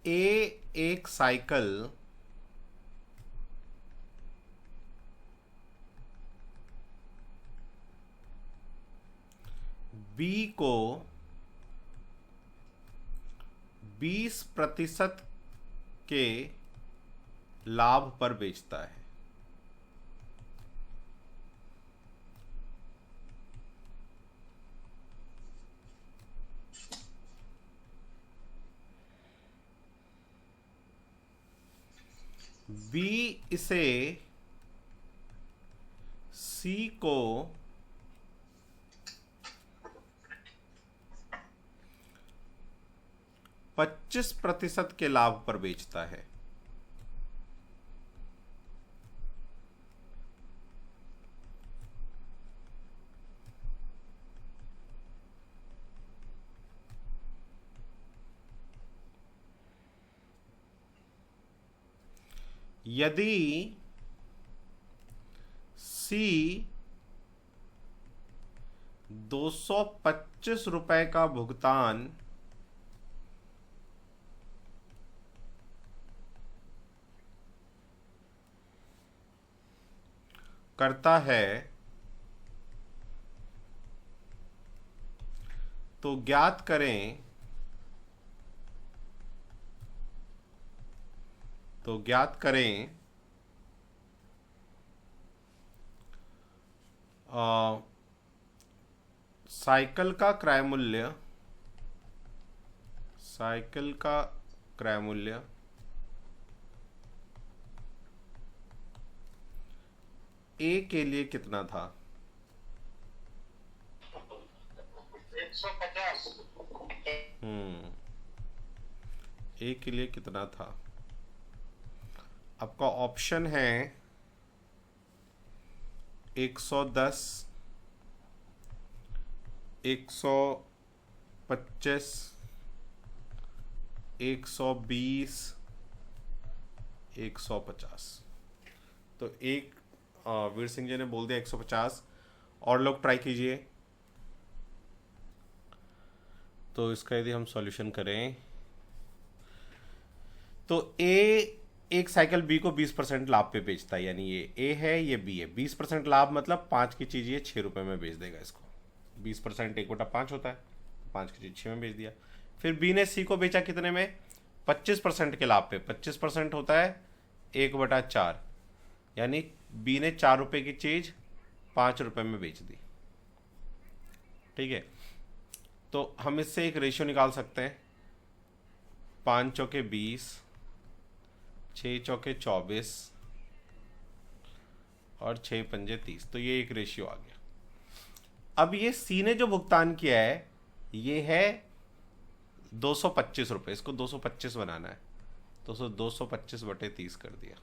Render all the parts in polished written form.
ए एक cycle B को 20% के लाभ पर बेचता है। बी इसे सी को 25% के लाभ पर बेचता है। यदि सी 225 रुपए का भुगतान करता है तो ज्ञात करें साइकिल का क्रय मूल्य ए के लिए कितना था? 150। ए के लिए कितना था? आपका ऑप्शन है 110, 125, 120, 150। तो वीर सिंह जी ने बोल दिया 150। और लोग ट्राई कीजिए। तो इसका यदि हम सॉल्यूशन करें तो ए एक साइकिल बी को 20% लाभ पे बेचता है, यानी ये ए है ये बी है। 20% लाभ मतलब 5 की चीज़ ये 6 रुपये में बेच देगा इसको। 20% 1/5 होता है, 5 की चीज़ 6 में बेच दिया। फिर बी ने सी को बेचा कितने में? 25% के लाभ पे। 25% होता है 1/4, यानी बी ने 4 रुपये की चीज़ 5 रुपये में बेच दी। ठीक है, तो हम इससे एक रेशियो निकाल सकते हैं। 5 चौके 20, 6 चौके 24 और 6 पंजे 30। तो ये एक रेशियो आ गया। अब ये सी ने जो भुगतान किया है ये है 225 रुपये। इसको 225 बनाना है तो 225/30 कर दिया।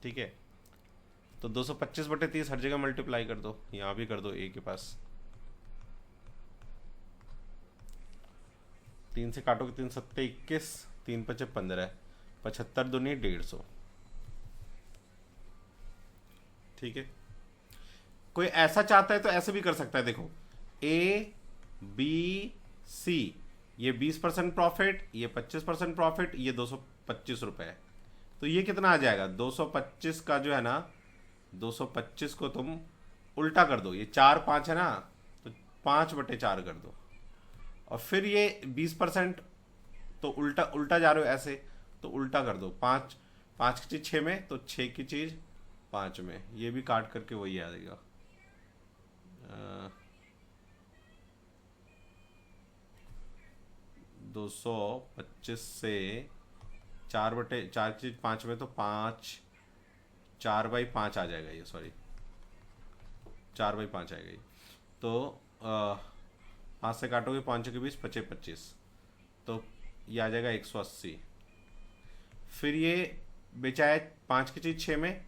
ठीक है, तो 225/30 हर जगह मल्टीप्लाई कर दो, यहां भी कर दो ए के पास। 3 से काटोगे 3 सत्ते 21, 3 पचे 15, 75 दूनी 150। ठीक है, कोई ऐसा चाहता है तो ऐसे भी कर सकता है। देखो ए बी सी, ये 20% प्रॉफिट, ये 25% प्रॉफिट, ये 225 रुपये है। तो ये कितना आ जाएगा? 225 का जो है ना, 225 को तुम उल्टा कर दो, ये 4 5 है ना, तो 5/4 कर दो। और फिर ये 20% तो उल्टा उल्टा जा रहे हो ऐसे, तो उल्टा कर दो। 5 5 की चीज़ 6 में, तो 6 की चीज़ 5 में। ये भी काट करके वही आ जाएगा। 225 से 4/4 की चीज़ 5 में, तो 5 4/5 आ जाएगा ये, सॉरी 4/5 आएगा ये। तो 5 से काटोगे 5 के 20, 25 25, तो ये आ जाएगा 180। फिर ये बेचा है 5 की चीज़ 6 में,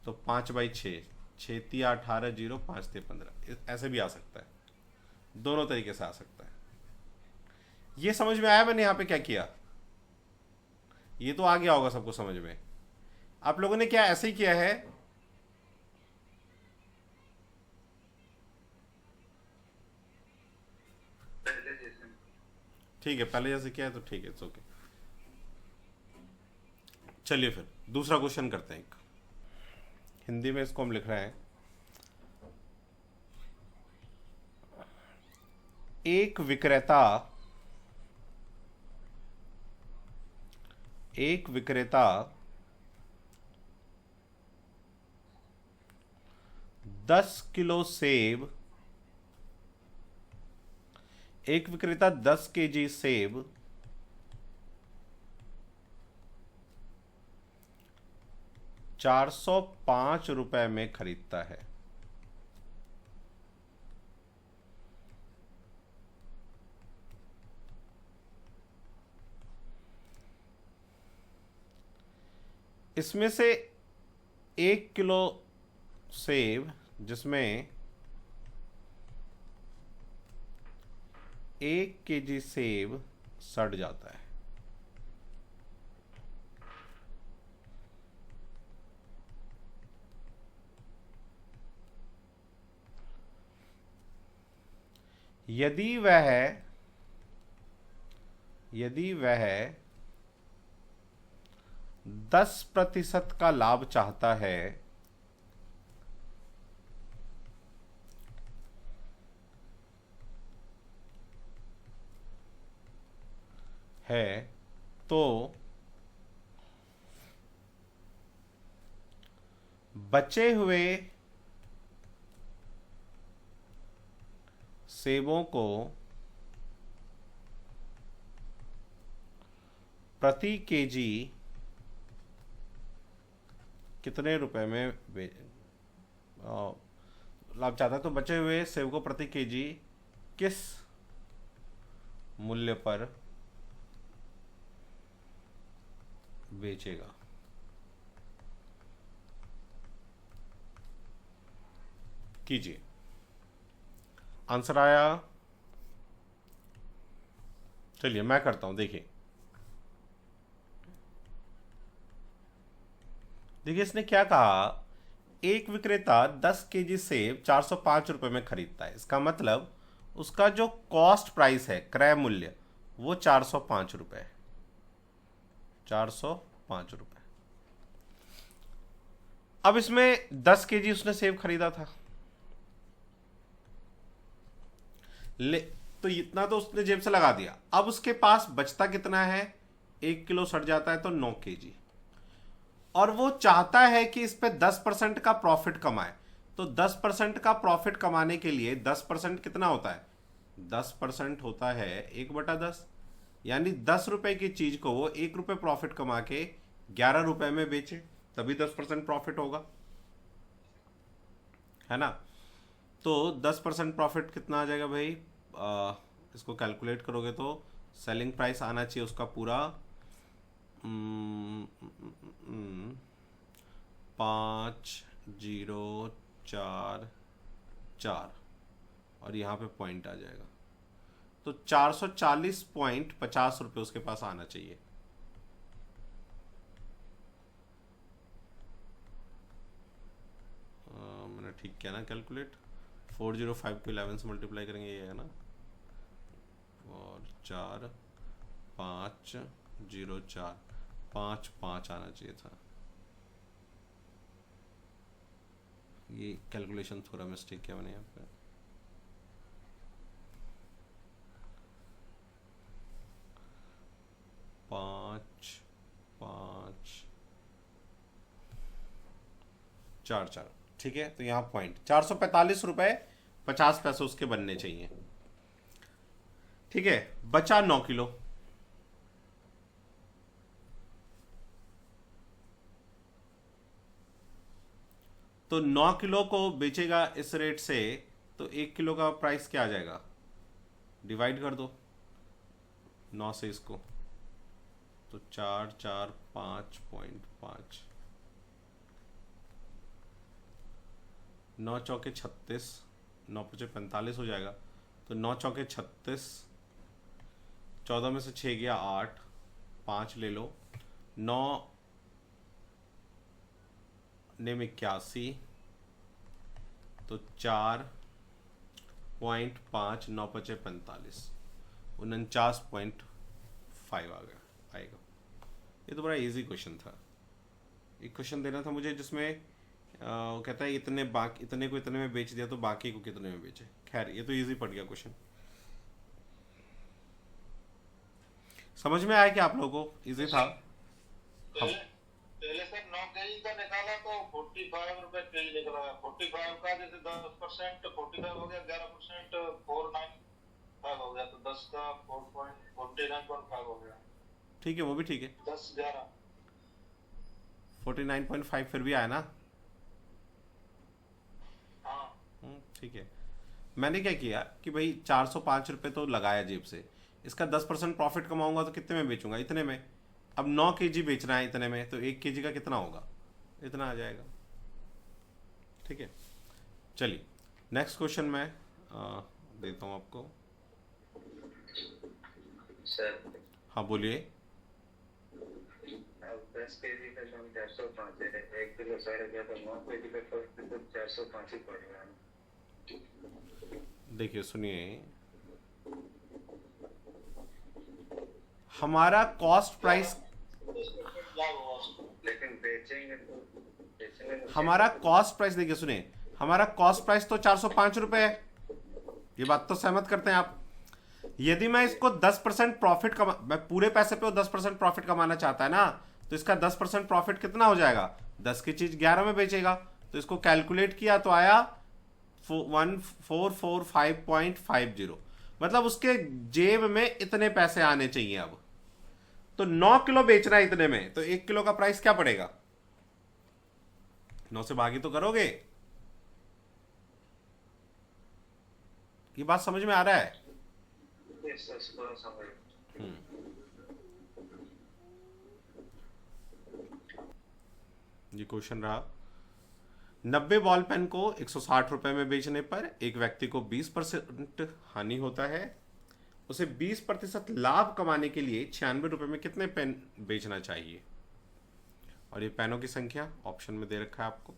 तो 5/6, 6 तिया 18, 0 5 ते 15। ऐसे भी आ सकता है, दोनों तरीके से आ सकता है। ये समझ में आया मैंने यहाँ पे क्या किया? ये तो आ गया होगा सबको समझ में। आप लोगों ने क्या ऐसे ही किया है? ठीक है, पहले जैसे किया है तो ठीक है, इट्स ओके। चलिए फिर दूसरा क्वेश्चन करते हैं। एक हिंदी में इसको हम लिख रहे हैं, एक विक्रेता एक विक्रेता 10 किलो सेब, एक विक्रेता 10 केजी सेब 405 रुपए में खरीदता है। इसमें से 1 किलो सेब, जिसमें 1 केजी सेब सड़ जाता है, यदि वह 10% का लाभ चाहता है तो बचे हुए सेबों को प्रति केजी कितने रुपए में लाभ चाहता है, तो बचे हुए सेब को प्रति केजी किस मूल्य पर बेचेगा। कीजिए, आंसर आया। चलिए मैं करता हूं, देखिए इसने क्या कहा, एक विक्रेता 10 केजी सेब 405 रुपए में खरीदता है। इसका मतलब उसका जो कॉस्ट प्राइस है, क्रय मूल्य, वो 405 रुपए है। 405 रुपए। अब इसमें 10 केजी उसने सेब खरीदा था, ले तो इतना तो उसने जेब से लगा दिया। अब उसके पास बचता कितना है, 1 किलो सड़ जाता है तो 9 केजी, और वो चाहता है कि इस पे 10% का प्रॉफिट कमाए। तो 10% का प्रॉफिट कमाने के लिए 10% कितना होता है, 10% होता है 1/10, यानी 10 रुपए की चीज को वो 1 रुपए प्रॉफिट कमा के 11 रुपए में बेचे, तभी 10% प्रॉफिट होगा, है ना। तो 10% प्रॉफिट कितना आ जाएगा भाई, इसको कैलकुलेट करोगे तो सेलिंग प्राइस आना चाहिए उसका पूरा 5044, और यहाँ पे पॉइंट आ जाएगा, तो 440.50 रुपये उसके पास आना चाहिए। मैंने ठीक किया ना कैलकुलेट, 405 को 11 से मल्टीप्लाई करेंगे, ये है ना, और 450455 आना चाहिए था। ये कैलकुलेशन थोड़ा मिस्टेक किया मैंने यहाँ पे। चार, ठीक है। तो यहाँ पॉइंट 445 रुपए 50 पैसे उसके बनने चाहिए, ठीक है। बचा 9 किलो, तो 9 किलो को बेचेगा इस रेट से, तो 1 किलो का प्राइस क्या आ जाएगा, डिवाइड कर दो 9 से इसको, तो 445.5, 9 चौके 36, 9 पचे 45 हो जाएगा, तो 9 चौके 36, 14 में से 6 गया 8, 5 ले लो, 9 ने 81, तो 4.5, 9 पचे 45, 49.5 आएगा। ये तो बड़ा इजी क्वेश्चन था। एक क्वेश्चन देना था मुझे जिसमें वो कहता है इतने को इतने में बेच दिया तो बाकी को कितने में बेचे। खैर ये तो इजी पड़ गया क्वेश्चन। समझ में आया कि आप लोगों को इजी था? पहले सर 9 केजी का निकाला तो 45 रुपए केजी निकला। 45 का जैसे 10% 45 हो गया, 11% 495 हो गया, तो 10 का 49.5 हो गया। ठीक है, वो भी ठीक है। 10 11 49.5 फिर भी आया ना? हाँ ठीक है। मैंने क्या किया कि भाई 405 रुपये तो लगाया जेब से, इसका 10% प्रॉफिट कमाऊंगा तो कितने में बेचूंगा? इतने में। अब 9 केजी बेचना है इतने में, तो 1 केजी का कितना होगा? इतना आ जाएगा। ठीक है, चलिए नेक्स्ट क्वेश्चन मैं देता हूँ आपको। सर हाँ बोलिए। 10 केजी का जो 405 है, 1 किलो साढ़े गया तो 9 केजी का तो 405 ही पड़ेगा। देखिए सुनिए, हमारा कॉस्ट प्राइस, लेकिन बेचेंगे तो हमारा कॉस्ट प्राइस देखिए सुनिए, हमारा कॉस्ट प्राइस तो 405 रुपये है। ये बात तो सहमत करते हैं आप? यदि मैं इसको 10% प्रॉफिट मैं पूरे पैसे पे 10% प्रॉफिट कमाना चाहता है ना, तो इसका 10% प्रॉफिट कितना हो जाएगा? 10 की चीज 11 में बेचेगा। तो इसको कैलकुलेट किया तो आया 1445.50, मतलब उसके जेब में इतने पैसे आने चाहिए। अब तो 9 किलो बेचना है इतने में, तो 1 किलो का प्राइस क्या पड़ेगा? 9 से भागी तो करोगे। ये बात समझ में आ रहा है? ये क्वेश्चन रहा। 90 बॉल पेन को 160 रुपए में बेचने पर एक व्यक्ति को 20% हानि होता है। उसे 20% लाभ कमाने के लिए 96 रुपए में कितने पेन बेचना चाहिए? और ये पेनों की संख्या ऑप्शन में दे रखा है आपको।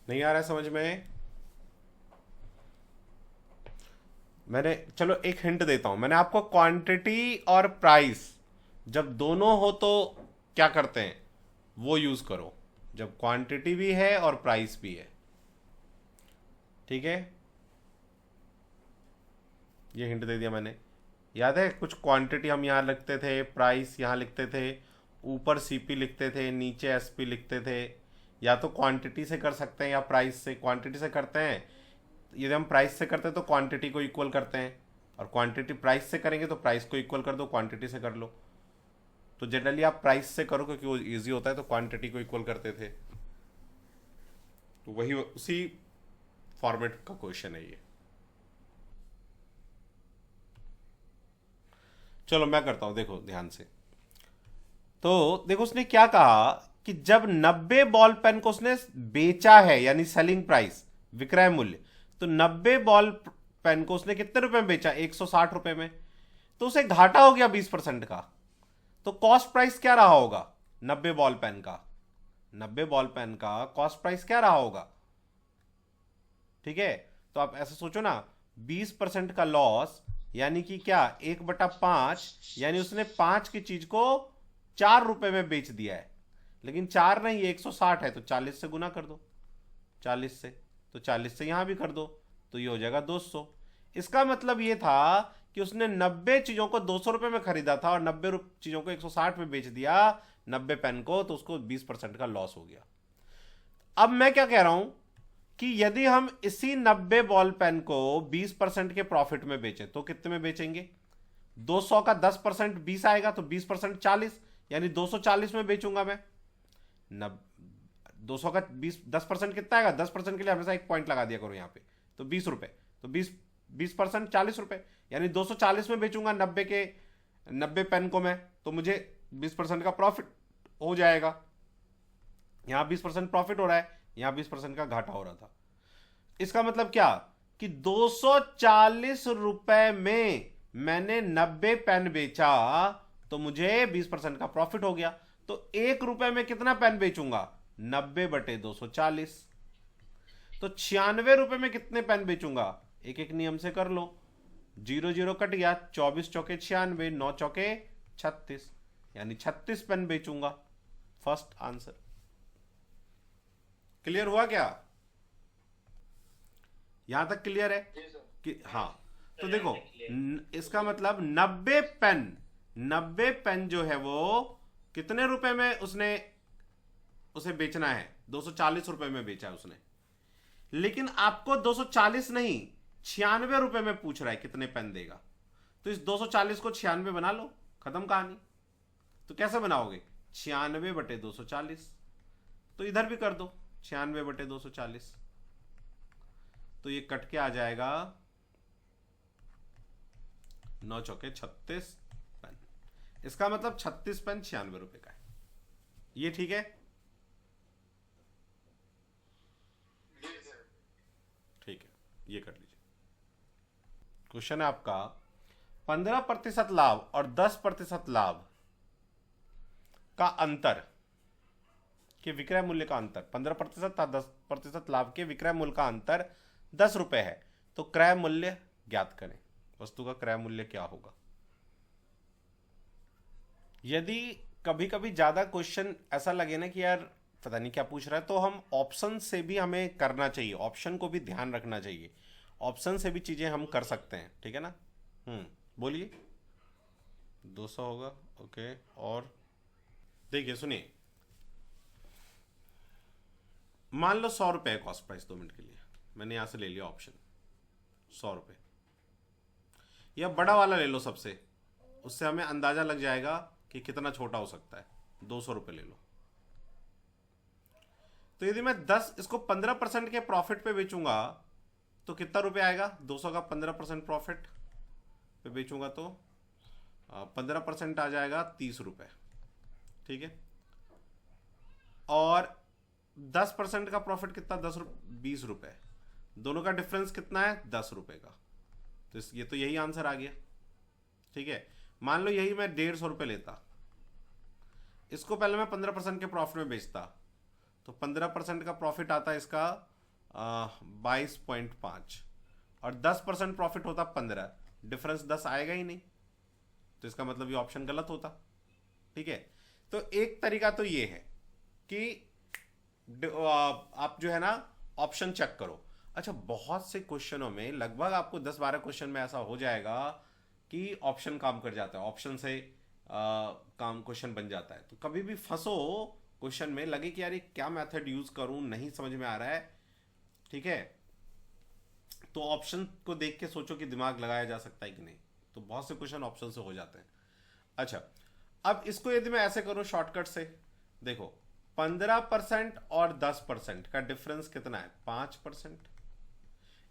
नहीं आ रहा है समझ में? मैंने, चलो एक हिंट देता हूं। मैंने आपको क्वांटिटी और प्राइस जब दोनों हो तो क्या करते हैं, वो यूज करो। जब क्वांटिटी भी है और प्राइस भी है, ठीक है? ये हिंट दे दिया मैंने। याद है कुछ क्वांटिटी हम यहां लिखते थे, प्राइस यहां लिखते थे, ऊपर सीपी लिखते थे, नीचे एसपी लिखते थे। या तो क्वांटिटी से कर सकते हैं या प्राइस से। क्वांटिटी से करते हैं, यदि हम प्राइस से करते हैं तो क्वांटिटी को इक्वल करते हैं, और क्वांटिटी प्राइस से करेंगे तो प्राइस को इक्वल कर दो, क्वांटिटी से कर लो। तो जनरली आप प्राइस से करो क्योंकि वो इजी होता है, तो क्वांटिटी को इक्वल करते थे। तो वही उसी फॉर्मेट का क्वेश्चन है ये। चलो मैं करता हूं, देखो ध्यान से। तो देखो उसने क्या कहा कि जब 90 बॉल पेन को उसने बेचा है, यानी सेलिंग प्राइस, विक्रय मूल्य, तो 90 बॉल पेन को उसने कितने रुपए में बेचा? 160 रुपए में। तो उसे घाटा हो गया 20% का। तो कॉस्ट प्राइस क्या रहा होगा 90 बॉल पेन का? 90 बॉल पेन का कॉस्ट प्राइस क्या रहा होगा? ठीक है, तो आप ऐसा सोचो ना, 20% का लॉस यानी कि क्या, 1/5, यानी उसने 5 की चीज को 4 रुपए में बेच दिया है। लेकिन 4 नहीं, 160 है, तो 40 से गुना कर दो। 40 से, तो 40 से यहां भी कर दो, तो ये हो जाएगा 200। इसका मतलब ये था कि उसने 90 चीजों को 200 रुपए में खरीदा था और 90 चीजों को 160 में बेच दिया, 90 पेन को, तो उसको 20% का लॉस हो गया। अब मैं क्या कह रहा हूं कि यदि हम इसी 90 बॉल पेन को 20% के प्रॉफिट में बेचें तो कितने में बेचेंगे? 200 का 10% 20 आएगा, तो 20% 40, यानी 240 में बेचूंगा मैं। 200 का 10% कितना आएगा? 10% के लिए हमेशा एक पॉइंट लगा दिया करो यहां पे। तो 20 रुपए, तो 20% 40 रुपए, यानी 240 में बेचूंगा 90 पेन को मैं, तो मुझे 20% का प्रॉफिट हो जाएगा। यहां 20% प्रॉफिट हो रहा है, यहां 20% का घाटा हो रहा था। इसका मतलब क्या कि 240 रुपए में मैंने 90 पेन बेचा, तो मुझे 20% का प्रॉफिट हो गया। तो 1 रुपए में कितना पेन बेचूंगा? 90/240। तो 96 रुपए में कितने पेन बेचूंगा? एक एक नियम से कर लो। जीरो जीरो कट गया, 24 चौके 96, 9 चौके 36, यानी 36 पेन बेचूंगा। फर्स्ट आंसर क्लियर हुआ क्या? यहां तक क्लियर है जी सर। कि हाँ? तो देखो इसका मतलब 90 पेन जो है वो कितने रुपए में उसने उसे बेचना है? 240 रुपए में बेचा है उसने, लेकिन आपको 240 नहीं 96 रुपए में पूछ रहा है कितने पेन देगा। तो इस 240 को 96 बना लो, खत्म कहानी। तो कैसे बनाओगे? 96 बटे 240। तो इधर भी कर दो 96 बटे 240, तो ये कट के आ जाएगा 9 चौके 36 पेन। इसका मतलब 36 पेन 96 रुपए का है। ये ठीक है? जी सर। ठीक है, ये कर लीजिए। क्वेश्चन है आपका 15% लाभ और 10% लाभ का अंतर के विक्रय मूल्य का अंतर, 15% और 10% लाभ के विक्रय मूल्य का अंतर 10 रुपए है। तो क्रय मूल्य ज्ञात करें। वस्तु का क्रय मूल्य क्या होगा? यदि कभी कभी ज्यादा क्वेश्चन ऐसा लगे ना कि यार पता नहीं क्या पूछ रहा है, तो हम ऑप्शन से भी हमें करना चाहिए, ऑप्शन को भी ध्यान रखना चाहिए। ऑप्शन से भी चीजें हम कर सकते हैं, ठीक है ना? बोलिए। 200 होगा, ओके। और देखिए सुनिए, मान लो 100 रुपए है कॉस्ट प्राइस, 2 मिनट के लिए मैंने यहां से ले लिया ऑप्शन 100 रुपए, या बड़ा वाला ले लो सबसे, उससे हमें अंदाजा लग जाएगा कि कितना छोटा हो सकता है। 200 रुपए ले लो। तो यदि मैं 10 इसको 15% के प्रॉफिट पे बेचूंगा तो कितना रुपए आएगा? 200 का 15% प्रॉफिट पे बेचूंगा तो 15% आ जाएगा 30 रुपए, ठीक है। और 10% का प्रॉफिट कितना? 20 रुपए। दोनों का डिफरेंस कितना है? 10 रुपए का। तो ये तो यही आंसर आ गया, ठीक है। मान लो यही मैं 150 रुपए लेता, इसको पहले मैं 15% के प्रॉफिट में बेचता, तो 15% का प्रॉफिट आता है इसका 22.5, और 10% प्रॉफिट होता 15, डिफरेंस 10 आएगा ही नहीं, तो इसका मतलब ये ऑप्शन गलत होता, ठीक है। तो एक तरीका तो ये है कि आप जो है ना ऑप्शन चेक करो। अच्छा, बहुत से क्वेश्चनों में लगभग आपको 10-12 क्वेश्चन में ऐसा हो जाएगा कि ऑप्शन काम कर जाता है, ऑप्शन से काम क्वेश्चन बन जाता है। तो कभी भी फंसो क्वेश्चन में, लगे कि यार ये क्या मेथड यूज करूं, नहीं समझ में आ रहा है, ठीक है, तो ऑप्शन को देख के सोचो कि दिमाग लगाया जा सकता है कि नहीं। तो बहुत से क्वेश्चन ऑप्शन से हो जाते हैं। अच्छा, अब इसको यदि मैं ऐसे करूं शॉर्टकट से, देखो 15% और 10% का डिफरेंस कितना है? 5%।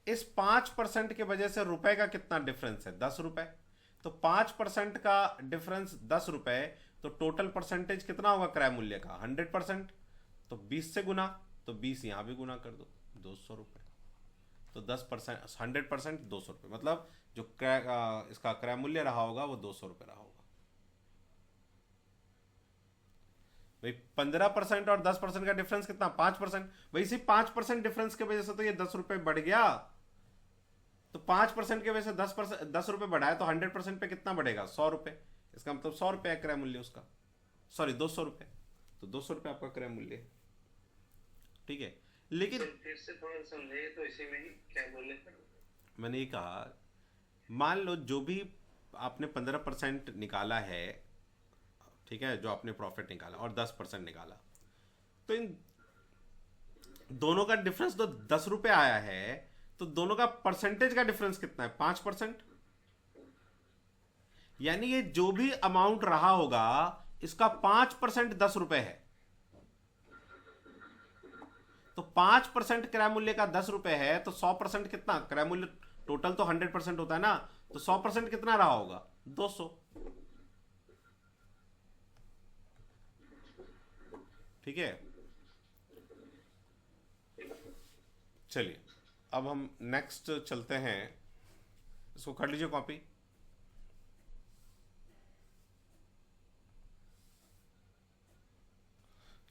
इस 5% के वजह से रुपए का कितना डिफरेंस है? 10 रुपए। तो 5% का डिफरेंस 10 रुपए, तो टोटल परसेंटेज कितना होगा क्रय मूल्य का? 100%। तो 20 से गुना, तो 20 यहां भी गुना कर दो, 200 रुपए। तो 10%, 100% 200 रुपए, मतलब जो इसका क्रय मूल्य रहा होगा वो 200 रुपए रहा होगा। भाई 15% और 10% का डिफरेंस कितना? 5%। भाई इसी 5% डिफरेंस की वजह से तो ये 10 रुपए बढ़ गया। तो 5% की वजह से 10 रुपए बढ़ाया, तो 100% पे कितना बढ़ेगा? 100 रुपए। इसका मतलब 100 रुपए क्रय मूल्य उसका, सॉरी 200 रुपए। तो 200 रुपए आपका क्रय मूल्य है, ठीक है। लेकिन फिर से थोड़ा समझाइए तो इसी में ही क्या बोले? मैंने ये कहा, मान लो जो भी आपने 15% निकाला है, ठीक है, जो आपने प्रॉफिट निकाला, और 10% निकाला, तो इन दोनों का डिफरेंस तो 10 रुपए आया है, तो दोनों का परसेंटेज का डिफरेंस कितना है? 5%। यानी ये जो भी अमाउंट रहा होगा इसका 5% 10 रुपए है। तो 5% क्रय मूल्य का 10 रुपए है, तो 100% कितना क्रय मूल्य? टोटल तो 100% होता है ना, तो 100% कितना रहा होगा? 200। ठीक है, चलिए अब हम नेक्स्ट चलते हैं। इसको कर लीजिए कॉपी।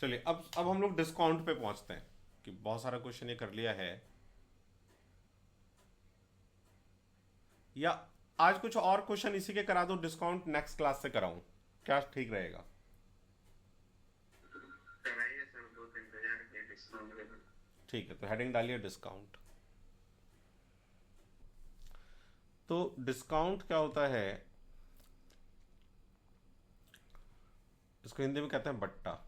चलिए अब हम लोग डिस्काउंट पे पहुंचते हैं, कि बहुत सारा क्वेश्चन ये कर लिया है, या आज कुछ और क्वेश्चन इसी के करा दो, डिस्काउंट नेक्स्ट क्लास से कराऊं, क्या ठीक रहेगा? कराइए सर, 2-3 हजार डिस्काउंट के लिए। ठीक है, तो हेडिंग डालिए डिस्काउंट। तो डिस्काउंट क्या होता है, इसको हिंदी में कहते हैं बट्टा।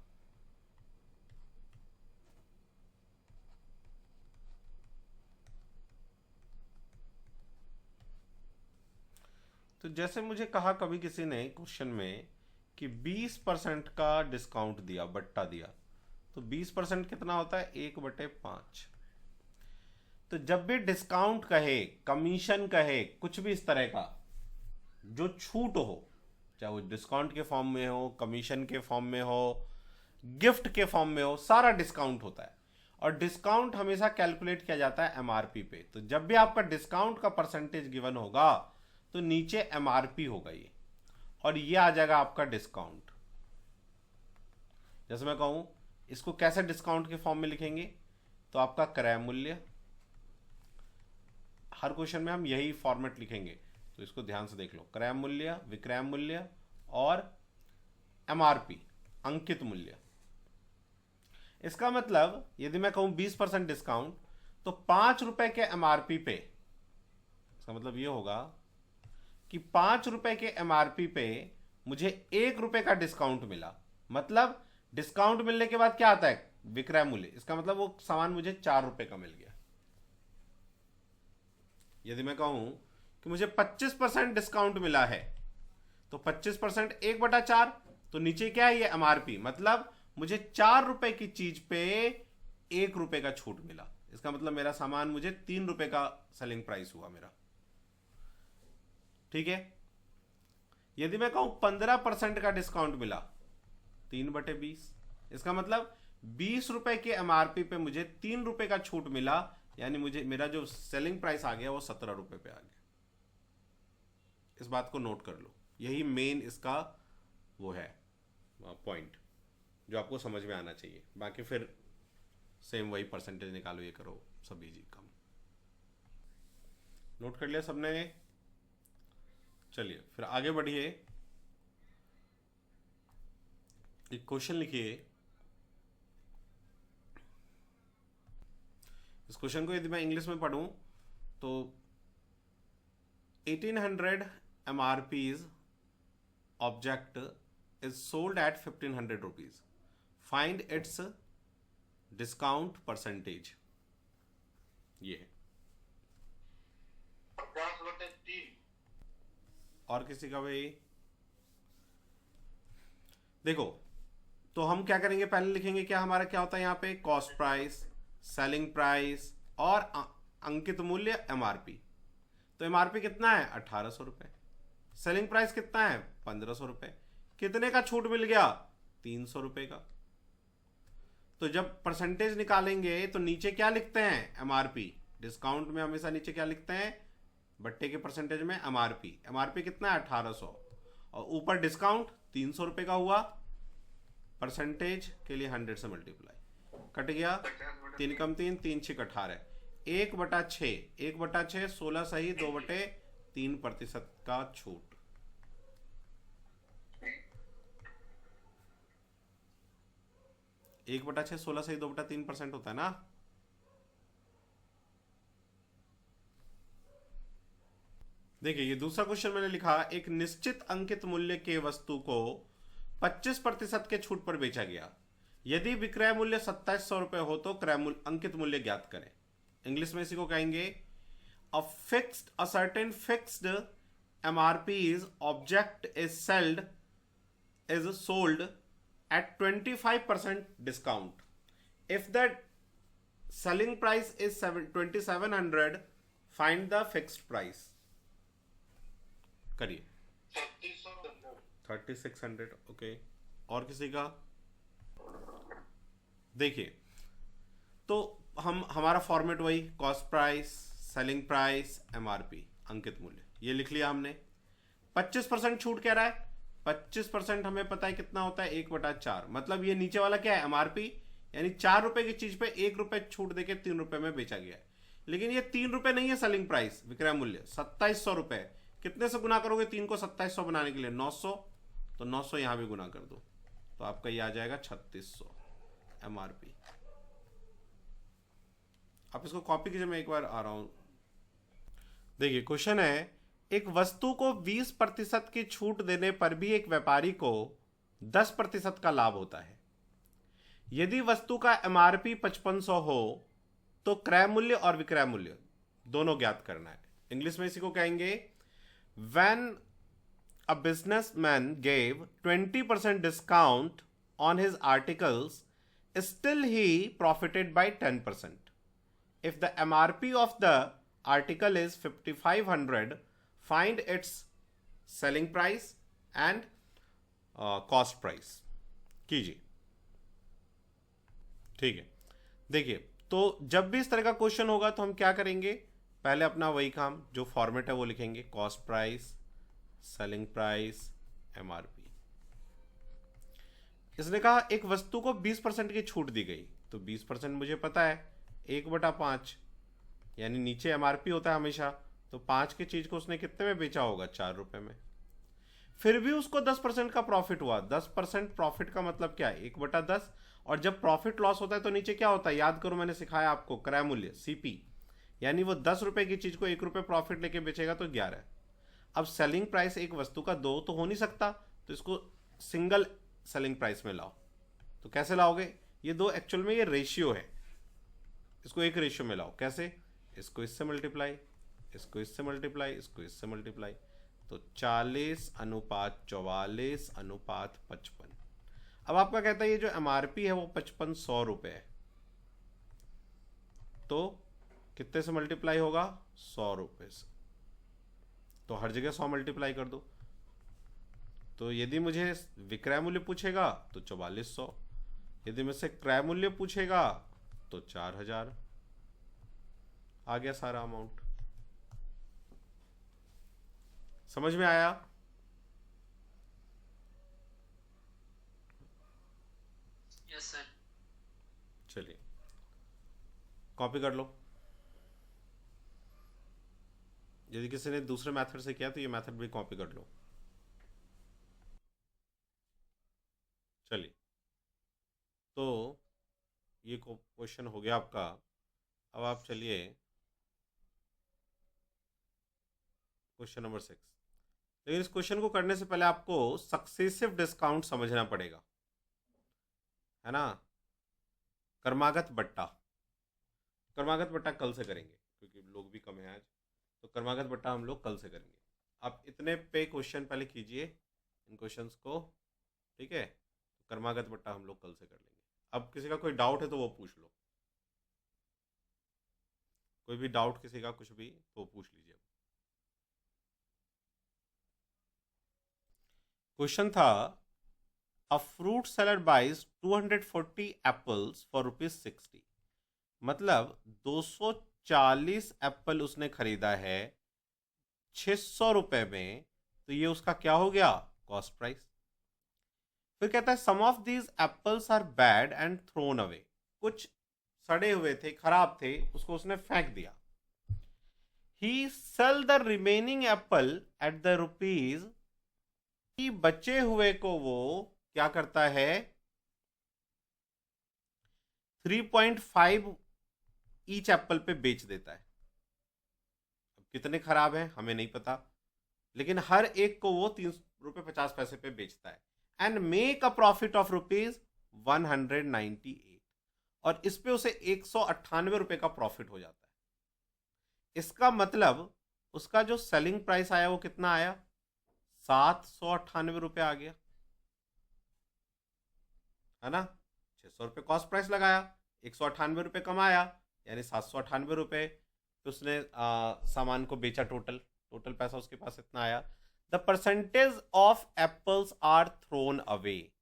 तो जैसे मुझे कहा कभी किसी ने क्वेश्चन में कि 20% का डिस्काउंट दिया, बट्टा दिया, तो 20% कितना होता है? 1/5। तो जब भी डिस्काउंट कहे, कमीशन कहे, कुछ भी इस तरह का जो छूट हो, चाहे वो डिस्काउंट के फॉर्म में हो, कमीशन के फॉर्म में हो, गिफ्ट के फॉर्म में हो, सारा डिस्काउंट होता है। और डिस्काउंट हमेशा कैलकुलेट किया जाता है एमआरपी पे। तो जब भी आपका डिस्काउंट का परसेंटेज गिवन होगा तो नीचे एमआरपी होगा ये, और ये आ जाएगा आपका डिस्काउंट। जैसे मैं कहूं इसको कैसे डिस्काउंट के फॉर्म में लिखेंगे, तो आपका क्रय मूल्य, हर क्वेश्चन में हम यही फॉर्मेट लिखेंगे, तो इसको ध्यान से देख लो। क्रय मूल्य, विक्रय मूल्य और एमआरपी, अंकित मूल्य। इसका मतलब यदि मैं कहूं 20% डिस्काउंट, तो 5 रुपए के एमआरपी पे, इसका मतलब ये होगा कि 5 रुपए के एमआरपी पे मुझे 1 रुपए का डिस्काउंट मिला। मतलब डिस्काउंट मिलने के बाद क्या आता है? विक्रय मूल्य। इसका मतलब वो सामान मुझे 4 रुपए का मिल गया। यदि मैं कहूं कि मुझे 25% डिस्काउंट मिला है, तो 25% 1/4, तो नीचे क्या है? ये एमआरपी। मतलब मुझे 4 रुपए की चीज पे 1 रुपए का छूट मिला। इसका मतलब मेरा सामान मुझे 3 रुपए का सेलिंग प्राइस हुआ मेरा। ठीक है। यदि मैं कहूं 15% का डिस्काउंट मिला, 3/20, इसका मतलब 20 रुपए के एमआरपी पे मुझे 3 रुपए का छूट मिला, यानी मुझे मेरा जो सेलिंग प्राइस आ गया वो 17 रुपए पे आ गया। इस बात को नोट कर लो, यही मेन इसका वो है पॉइंट जो आपको समझ में आना चाहिए। बाकी फिर सेम वही परसेंटेज निकालो, ये करो, सब इजी कम। नोट कर लिया सबने? चलिए फिर आगे बढ़िए। एक क्वेश्चन लिखिए। इस क्वेश्चन को यदि मैं इंग्लिश में पढ़ूं तो 1800 MRP's object is sold at 1500 rupees. Find its discount percentage. ये है। 50/3। और किसी का भाई? देखो, तो हम क्या करेंगे, पहले लिखेंगे क्या हमारा क्या होता है यहाँ पे? कॉस्ट प्राइस, सेलिंग प्राइस और अंकित मूल्य एमआरपी। तो एमआरपी कितना है? 1800 रुपए। सेलिंग प्राइस कितना है? 1500 रुपए। कितने का छूट मिल गया? 300 रुपए का। तो जब परसेंटेज निकालेंगे तो नीचे क्या लिखते हैं? एमआरपी। डिस्काउंट में हमेशा नीचे क्या लिखते हैं? बट्टे के परसेंटेज में एमआरपी। एमआरपी कितना है? 1800, और ऊपर डिस्काउंट 300 रुपए का हुआ। परसेंटेज के लिए 100 से मल्टीप्लाई, कट गया। 3 कम 3, 3 6 18, 1/6, 1/6, 16 सही, 2/3% का छूट। एक 1/6, 16 सही, 2/3% होता है ना। देखिए ये दूसरा क्वेश्चन मैंने लिखा, एक निश्चित अंकित मूल्य के वस्तु को 25% के छूट पर बेचा गया। यदि विक्रय मूल्य 2700 रुपए हो तो क्रय मूल्य, अंकित मूल्य ज्ञात करें। इंग्लिश में इसी को कहेंगे a certain fixed MRP's object is sold at 25% discount. If the selling price is 2700, find the fixed price. करिए। 3600। ओके, और किसी का? देखिए, तो हमारा फॉर्मेट वही, cost price, selling price, MRP, अंकित मूल्य, ये लिख लिया हमने। 25% छूट कह रहा है। 25% हमें पता है कितना होता है? 1/4। मतलब ये नीचे वाला क्या है? एमआरपी, यानी 4 रुपए की चीज पे 1 रुपए छूट देके 3 रुपए में बेचा गया है। लेकिन ये 3 रुपए नहीं है सेलिंग प्राइस, विक्रय मूल्य 2700 रुपए। कितने से गुना करोगे 3 को 2700 बनाने के लिए? 900, तो 900 यहां भी गुना कर दो, तो आपका ये आ जाएगा 3600 MRP। आप इसको कॉपी कीजिए, मैं एक बार आ रहा हूं। देखिए क्वेश्चन है, एक वस्तु को 20% की छूट देने पर भी एक व्यापारी को 10% का लाभ होता है। यदि वस्तु का MRP 5500 हो तो क्रय मूल्य और विक्रय मूल्य दोनों ज्ञात करना है। इंग्लिश में इसी को कहेंगे, when a businessman gave 20% discount on his articles, still he profited by 10%। If the MRP of the article is 5500, find its selling price and cost price कीजिए। ठीक है, देखिए तो जब भी इस तरह का क्वेश्चन होगा तो हम क्या करेंगे, पहले अपना वही काम जो फॉर्मेट है वो लिखेंगे, cost price, selling price, MRP। इसने कहा एक वस्तु को 20% की छूट दी गई, तो 20% मुझे पता है 1/5, यानी नीचे MRP होता है हमेशा, तो 5 की चीज को उसने कितने में बेचा होगा? 4 रुपए में। फिर भी उसको 10% का प्रॉफिट हुआ। 10% प्रॉफिट का मतलब क्या है? 1/10। और जब प्रॉफिट लॉस होता है तो नीचे क्या होता है? याद करो, मैंने सिखाया आपको, क्रय मूल्य CP, यानी वो 10 रुपए की चीज को 1 रुपए प्रॉफिट लेके बेचेगा तो 11। अब सेलिंग प्राइस एक वस्तु का 2 तो हो नहीं सकता, तो इसको सिंगल सेलिंग प्राइस में लाओ। तो कैसे लाओगे? ये दो एक्चुअल में ये रेशियो है, इसको एक रेशियो में लाओ। कैसे? इसको इससे मल्टीप्लाई, इसको इससे मल्टीप्लाई, इसको इससे मल्टीप्लाई, तो 40:44:55। अब आपका कहता है ये जो MRP है वो 5500 रुपए है, तो कितने से मल्टीप्लाई होगा? 100 रुपए से। तो हर जगह 100 मल्टीप्लाई कर दो। तो यदि मुझे विक्रय मूल्य पूछेगा तो 4400, यदि मुझसे क्रय मूल्य पूछेगा तो 4000। आ गया सारा अमाउंट। समझ में आया? Yes sir. चलिए कॉपी कर लो। यदि किसी ने दूसरे मेथड से किया तो ये मेथड भी कॉपी कर लो। चलिए, तो ये क्वेश्चन हो गया आपका। अब आप चलिए क्वेश्चन नंबर 6। लेकिन इस क्वेश्चन को करने से पहले आपको सक्सेसिव डिस्काउंट समझना पड़ेगा, है ना। क्रमागत बट्टा, क्रमागत बट्टा कल से करेंगे क्योंकि लोग भी कम हैं आज, तो क्रमागत बट्टा हम लोग कल से करेंगे। आप इतने पे क्वेश्चन पहले कीजिए इन क्वेश्चंस को, ठीक है। तो क्रमागत बट्टा हम लोग कल से कर लेंगे। अब किसी का कोई डाउट है तो वो पूछ लो, कोई भी डाउट किसी का कुछ भी तो पूछ लीजिए। क्वेश्चन था, a fruit seller buys 240 apples for ₹60। मतलब 240 एप्पल उसने खरीदा है 600 रुपए में, तो ये उसका क्या हो गया? Cost price. फिर कहता है some of these apples are bad and thrown away. कुछ सड़े हुए थे, खराब थे, उसको उसने फेंक दिया। He sell the remaining apple at the rupees, कि बचे हुए को वो क्या करता है? 3.5 ईच एप्पल पे बेच देता है। अब कितने खराब हैं हमें नहीं पता, लेकिन हर एक को वो 3.50 पे बेचता है। And make a profit of ₹198, और इस पे उसे 198 रुपए का प्रॉफिट हो जाता है। इसका मतलब उसका जो सेलिंग प्राइस आया वो कितना आया? 798 रुपए आ गया, है ना। 600 रुपए कॉस्ट प्राइस लगाया, 198 रुपए कमाया, यानी 798 रुपए उसने सामान को बेचा। टोटल पैसा उसके पास इतना आया। The percentage of apples are thrown away,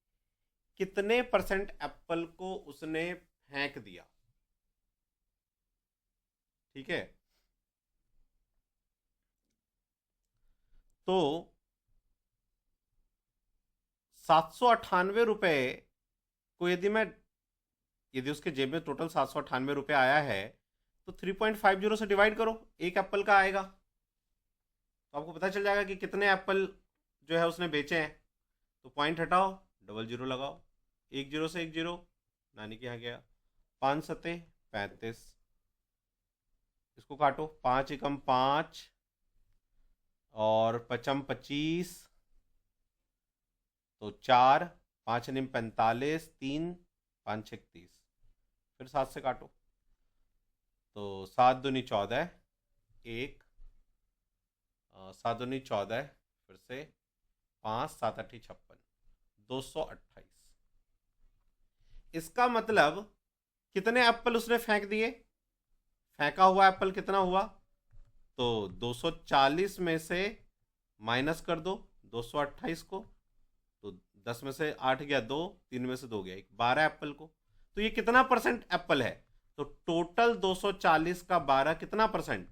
कितने परसेंट एप्पल को उसने फेंक दिया? ठीक है, तो 798 रुपए को यदि उसके जेब में टोटल 798 रुपए आया है, तो 3.50 से डिवाइड करो, एक एप्पल का आएगा। तो आपको पता चल जाएगा कि कितने एप्पल जो है उसने बेचे हैं। तो पॉइंट हटाओ, डबल जीरो लगाओ, 1 0 से 1 0 नानी के यहाँ गया, 5 सत्ते 35, इसको काटो, 5 एकम 5 और पचम 25, तो 4, 5 निम 45, 3 5 6 30, फिर 7 से काटो, तो 7 दूनी 14, 1 7 दूनी 14, फिर से 5 7 8 56, 228। इसका मतलब कितने एप्पल उसने फेंक दिए, फेंका हुआ एप्पल कितना हुआ, तो 240 में से माइनस कर दो 228 को, तो 10 में से 8 गया 2, 3 में से 2 गया 1, 12 एप्पल को। तो ये कितना परसेंट एप्पल है, तो टोटल 240 का 12 कितना परसेंट,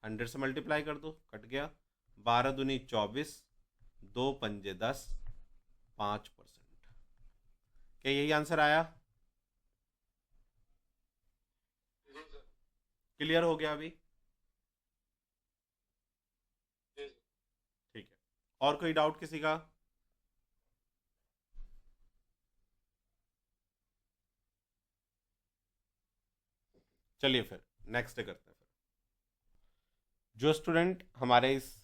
100 से मल्टीप्लाई कर दो, कट गया, 12 दूनी 24, 2 पंजे 10, 5%। क्या यही आंसर आया? क्लियर हो गया अभी? ठीक है, और कोई डाउट किसी का? चलिए फिर नेक्स्ट करते हैं। फिर जो स्टूडेंट हमारे इस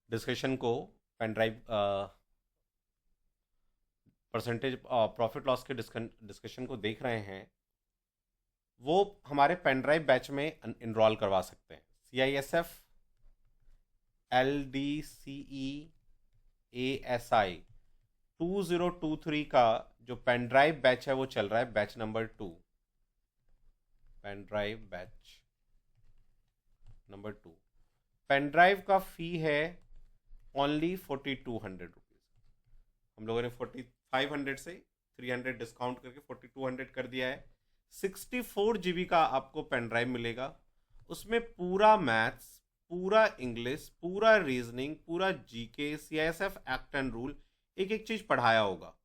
डिस्कशन को pen drive percentage profit loss के डिस्कशन को देख रहे हैं, वो हमारे पेन ड्राइव बैच में इनरोल करवा सकते हैं। CISF LDCE ASI 2023 का जो पेन ड्राइव बैच है वो चल रहा है, batch number 2, pen drive batch number 2। Pen drive का फी है ओनली 4200 रुपीज़। हम लोगों ने 4500 से 300 डिस्काउंट करके 4200 कर दिया है। 64 GB का आपको पेन ड्राइव मिलेगा, उसमें पूरा मैथ्स, पूरा इंग्लिश, पूरा रीजनिंग, पूरा GK, CISF act and rule, एक एक चीज़ पढ़ाया होगा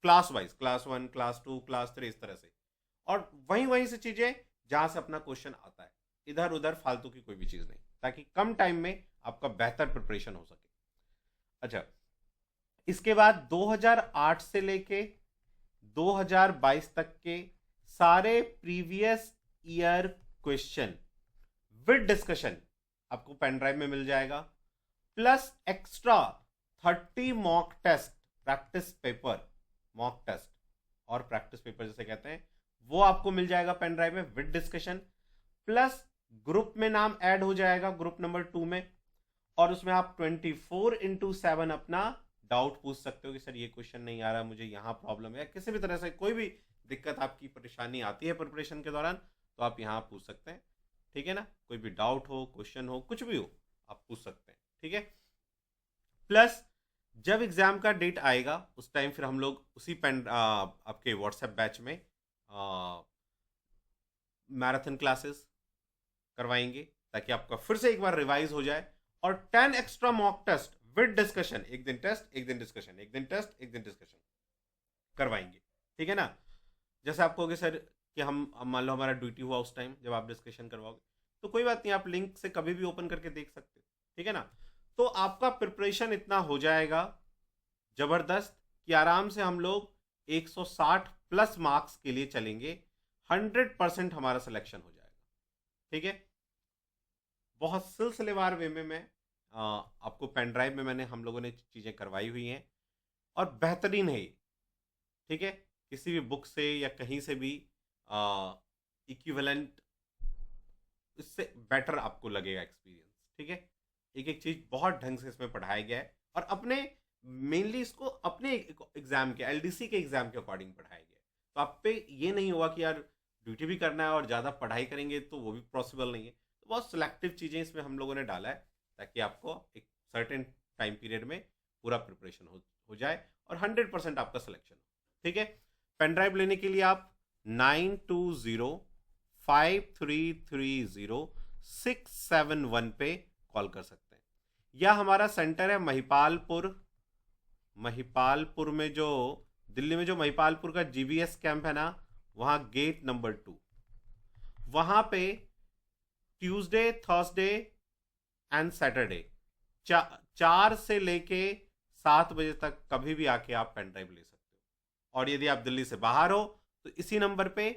class wise, class 1, class 2, class 3, इस तरह से। और वहीं से चीज़ें जहाँ से अपना क्वेश्चन आता है, इधर उधर फालतू की कोई भी चीज़ नहीं, ताकि कम टाइम में आपका बेहतर प्रिपरेशन हो सके। अच्छा, इसके बाद 2008 से लेके 2022 तक के सारे previous year question with discussion आपको पेन ड्राइव में मिल जाएगा, plus extra 30 mock test, practice paper, mock test और प्रैक्टिस पेपर जैसे कहते हैं, वो आपको मिल जाएगा पेन ड्राइव में विद डिस्कशन। प्लस ग्रुप में नाम ऐड हो जाएगा, ग्रुप नंबर 2 में, और उसमें आप 24/7 अपना डाउट पूछ सकते हो कि सर ये क्वेश्चन नहीं आ रहा, मुझे यहाँ प्रॉब्लम है, किसी भी तरह से कोई भी दिक्कत आपकी परेशानी आती है प्रिपरेशन के दौरान, तो आप यहाँ पूछ सकते हैं। ठीक है ना, कोई भी डाउट हो, क्वेश्चन हो, कुछ भी हो, आप पूछ सकते हैं। ठीक है, प्लस जब एग्जाम का डेट आएगा उस टाइम फिर हम लोग उसी आपके व्हाट्सएप बैच में मैराथन क्लासेस करवाएंगे, ताकि आपका फिर से एक बार रिवाइज हो जाए, और 10 extra mock test with discussion, एक दिन टेस्ट एक दिन डिस्कशन, एक दिन टेस्ट एक दिन डिस्कशन करवाएंगे। ठीक है ना, जैसे आप कहोगे सर कि हम मान लो हमारा ड्यूटी हुआ उस टाइम जब आप डिस्कशन करवाओगे, तो कोई बात नहीं, आप लिंक से कभी भी ओपन करके देख सकते हो। ठीक है ना, तो आपका प्रिपरेशन इतना हो जाएगा जबरदस्त कि आराम से हम लोग 160 प्लस मार्क्स के लिए चलेंगे, 100% हमारा सिलेक्शन हो जाएगा। ठीक है, बहुत सिलसिलेवार वे में मैं आपको पेन ड्राइव में मैंने हम लोगों ने चीज़ें करवाई हुई हैं, और बेहतरीन है ये। ठीक है, किसी भी बुक से या कहीं से भी इक्विवेलेंट, इससे बेटर आपको लगेगा एक्सपीरियंस। ठीक है, एक एक चीज़ बहुत ढंग से इसमें पढ़ाया गया है, और अपने मेनली इसको अपने एग्जाम के, LDC के एग्जाम के अकॉर्डिंग पढ़ाया गया है। तो आप पे ये नहीं हुआ कि यार ड्यूटी भी करना है और ज़्यादा पढ़ाई करेंगे तो वो भी पॉसिबल नहीं है। तो बहुत सिलेक्टिव चीज़ें इसमें हम लोगों ने डाला है, ताकि आपको एक सर्टेन टाइम पीरियड में पूरा प्रिपरेशन हो जाए और 100% आपका सिलेक्शन हो। ठीक है, पेन ड्राइव लेने के लिए आप 9205330671 पे कॉल कर सकते हैं, या हमारा सेंटर है महिपालपुर में, जो दिल्ली में जो महिपालपुर का GBS कैंप है ना, वहाँ गेट नंबर 2, वहाँ पे ट्यूसडे, थर्सडे एंड सैटरडे 4 से लेके 7 बजे तक कभी भी आके आप पेन ड्राइव ले सकते हो। और यदि आप दिल्ली से बाहर हो तो इसी नंबर पे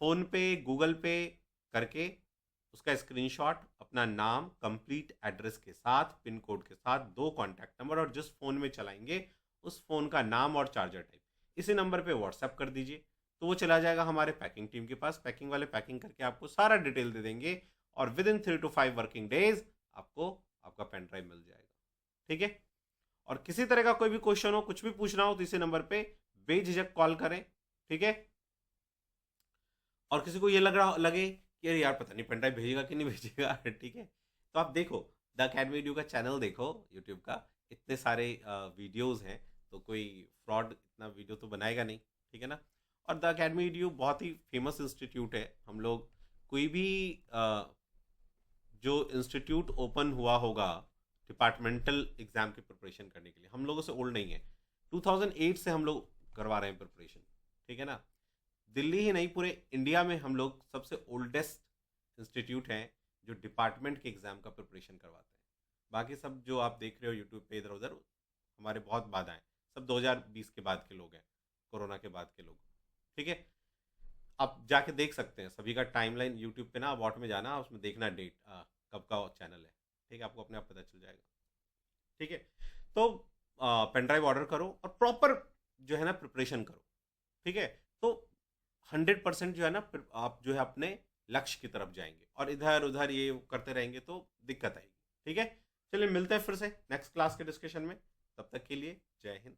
फ़ोन पे गूगल पे करके उसका स्क्रीनशॉट, अपना नाम, कंप्लीट एड्रेस के साथ, पिन कोड के साथ, 2 कॉन्टैक्ट नंबर और जिस फ़ोन में चलाएंगे उस फ़ोन का नाम और चार्जर टाइप इसी नंबर पे व्हाट्सएप कर दीजिए। तो वो चला जाएगा हमारे पैकिंग टीम के पास। पैकिंग वाले पैकिंग करके आपको सारा डिटेल दे देंगे और with in 3 to 5 working days आपको आपका पेन ड्राइव मिल जाएगा। ठीक है। और किसी तरह का कोई भी क्वेश्चन हो, कुछ भी पूछना हो तो इसी नंबर पे बेझिझक कॉल करें। ठीक है। और किसी को ये लगे कि अरे यार पता नहीं पेन ड्राइव भेजेगा कि नहीं भेजेगा ठीक है, तो आप देखो द अकेडमी एडू का चैनल देखो यूट्यूब का, इतने सारे वीडियोस हैं, तो कोई फ्रॉड इतना वीडियो तो बनाएगा नहीं। ठीक है ना। और द अकेडमी एडू बहुत ही फेमस इंस्टीट्यूट है। हम लोग कोई भी जो इंस्टीट्यूट ओपन हुआ होगा डिपार्टमेंटल एग्जाम की प्रिपरेशन करने के लिए, हम लोगों से ओल्ड नहीं है। 2008 से हम लोग करवा रहे हैं प्रिपरेशन। ठीक है ना। दिल्ली ही नहीं पूरे इंडिया में हम लोग सबसे ओल्डेस्ट इंस्टीट्यूट हैं जो डिपार्टमेंट के एग्ज़ाम का प्रिपरेशन करवाते हैं। बाकी सब जो आप देख रहे हो यूट्यूब पे इधर उधर हमारे बहुत बाद आए, सब 2020 के बाद के लोग हैं, कोरोना के बाद के लोग। ठीक है। आप जाके देख सकते हैं सभी का टाइमलाइन यूट्यूब पे ना, वॉट में जाना, उसमें देखना डेट कब का चैनल है। ठीक है। आपको अपने आप पता चल जाएगा। ठीक है। तो पेन ड्राइव ऑर्डर करो और प्रॉपर जो है ना प्रिपरेशन करो। ठीक है। तो 100% जो है ना आप जो है अपने लक्ष्य की तरफ जाएंगे, और इधर उधर ये करते रहेंगे तो दिक्कत आएगी। ठीक है। चलिए मिलते हैं फिर से नेक्स्ट क्लास के डिस्कशन में। तब तक के लिए जय हिंद।